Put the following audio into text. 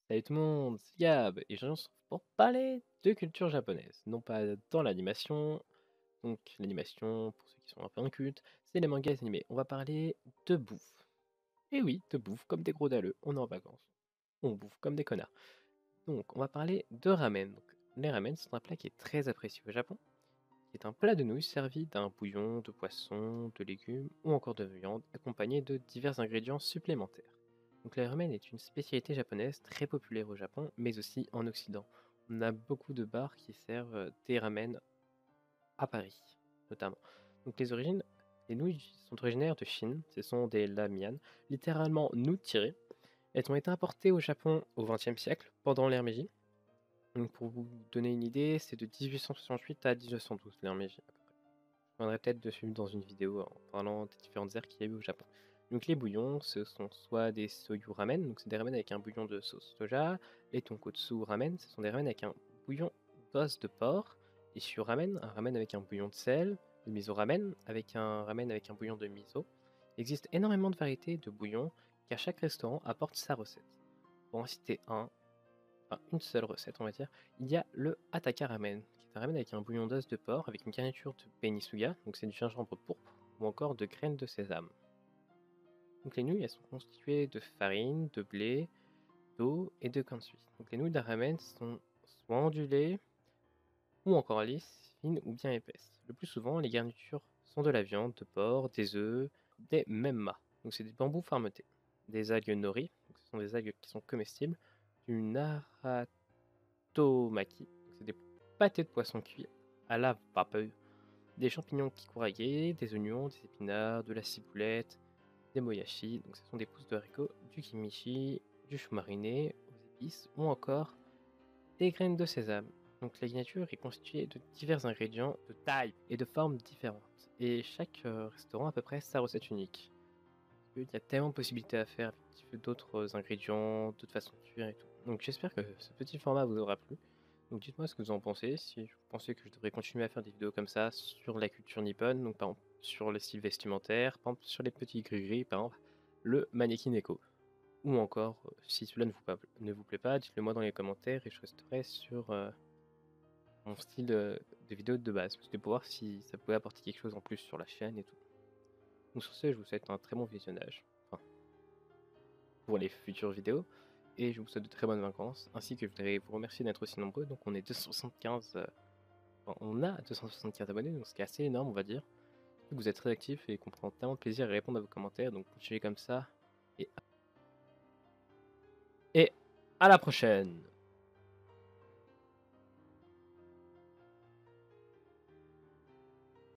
Salut tout le monde, c'est Gab, et je se retrouve pour parler de culture japonaise. Non pas dans l'animation, donc l'animation, pour ceux qui sont un peu incultes, c'est les mangas et les animés. On va parler de bouffe. Et oui, de bouffe, comme des gros dalleux, on est en vacances. On bouffe comme des connards. Donc, on va parler de ramen. Donc, les ramen, c'est un plat qui est très apprécié au Japon, qui est un plat de nouilles servi d'un bouillon, de poisson, de légumes ou encore de viande, accompagné de divers ingrédients supplémentaires. Donc le ramen est une spécialité japonaise très populaire au Japon, mais aussi en Occident. On a beaucoup de bars qui servent des ramen à Paris, notamment. Donc les nouilles sont originaires de Chine, ce sont des lamian, littéralement nouilles tirées. Elles ont été importées au Japon au XXe siècle, pendant l'ère Meiji. Donc pour vous donner une idée, c'est de 1868 à 1912 l'ère Meiji. Je reviendrai peut-être dessus dans une vidéo en parlant des différentes aires qu'il y a eu au Japon. Donc les bouillons, ce sont soit des soyu ramen, donc c'est des ramen avec un bouillon de sauce soja. Les tonkotsu ramen, ce sont des ramen avec un bouillon d'os de porc. Les shiu ramen, un ramen avec un bouillon de sel. Le miso ramen, avec un ramen avec un bouillon de miso. Il existe énormément de variétés de bouillons, car chaque restaurant apporte sa recette. Pour en citer une seule recette, on va dire, il y a le Ataka Ramen, qui est un ramen avec un bouillon d'os de porc, avec une garniture de benisuga, donc c'est du gingembre pourpre, ou encore de graines de sésame. Donc les nouilles, elles sont constituées de farine, de blé, d'eau et de kansui. Donc les nouilles d'un ramen sont soit ondulées, ou encore lisses, fines ou bien épaisses. Le plus souvent, les garnitures sont de la viande, de porc, des œufs, des memma, donc c'est des bambous farmentés, des algues nori, donc ce sont des algues qui sont comestibles, du nara Tomaki, c'est des pâtés de poisson cuits à la vapeur, des champignons kikurage, des oignons, des épinards, de la ciboulette, des moyashi, donc ce sont des pousses de haricots, du kimchi, du chou mariné aux épices ou encore des graines de sésame. Donc la garniture est constituée de divers ingrédients de taille et de formes différentes. Et chaque restaurant a à peu près sa recette unique. Il y a tellement de possibilités à faire avec d'autres ingrédients, d'autres façons de cuire et tout. Donc j'espère que ce petit format vous aura plu. Donc dites-moi ce que vous en pensez, si vous pensez que je devrais continuer à faire des vidéos comme ça sur la culture nippone, donc par exemple sur le style vestimentaire, par exemple sur les petits gris-gris, par exemple le mannequin éco. Ou encore, si cela ne vous plaît pas, dites-le moi dans les commentaires et je resterai sur mon style de vidéo de base. C'était pour voir si ça pouvait apporter quelque chose en plus sur la chaîne et tout. Donc sur ce, je vous souhaite un très bon visionnage. Enfin, pour les futures vidéos. Et je vous souhaite de très bonnes vacances, ainsi que je voudrais vous remercier d'être aussi nombreux. Donc on est 275, enfin, on a 275 abonnés, donc ce qui est assez énorme, on va dire. Vous êtes très actifs et qu'on prend tellement de plaisir à répondre à vos commentaires, donc continuez comme ça. Et, et à la prochaine!